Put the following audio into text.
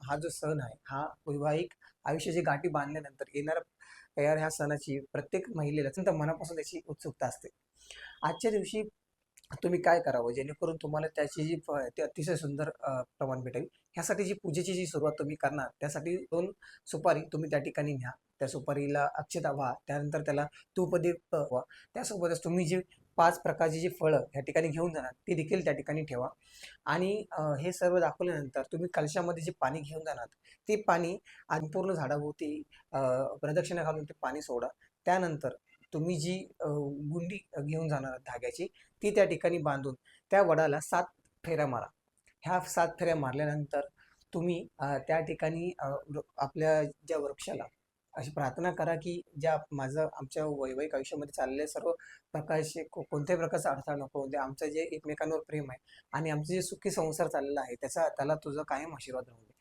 हा जो सण आहे, हा वैवाहिक आयुष्याची गाठी बांधल्यानंतर येणाऱ्या ह्या सणाची प्रत्येक महिलेला अत्यंत मनापासून त्याची उत्सुकता असते. आजच्या दिवशी तुम्ही काय करावं जेणेकरून तुम्हाला त्याची जी फळ आहे ते अतिशय सुंदर प्रमाण भेटेल. ह्यासाठी जी पूजेची जी सुरुवात तुम्ही करणार त्यासाठी 2 सुपारी तुम्ही त्या ठिकाणी न्या. त्या सुपारीला अक्षता व्हा. त्यानंतर त्याला धूपदीप व्हा. त्यासोबतच तुम्ही जी 5 प्रकारची जी फळं ह्या ठिकाणी घेऊन जाणार ती देखील त्या ठिकाणी ठेवा. आणि हे सर्व दाखवल्यानंतर तुम्ही कलशामध्ये जे पाणी घेऊन जाणार ते पाणी संपूर्ण झाडाभोवती प्रदक्षिणा घालून ते पाणी सोडा. त्यानंतर तुम्ही जी गुंडी घेऊन जाणार धाग्याची ती त्या ठिकाणी बांधून त्या वडाला 7 फेऱ्या मारा. ह्या 7 फेऱ्या मारल्यानंतर तुम्ही त्या ठिकाणी आपल्या ज्या वृक्षाला अशी प्रार्थना करा, की ज्या माझं आमच्या वैवाहिक आयुष्यामध्ये चाललेले सर्व प्रकारचे कोणत्याही प्रकारचा अडथळा नको होऊ दे. आमचं जे एकमेकांवर प्रेम आहे आणि आमचे जे सुखी संसार चाललेला आहे त्याला तुझा कायम आशीर्वाद राहू दे.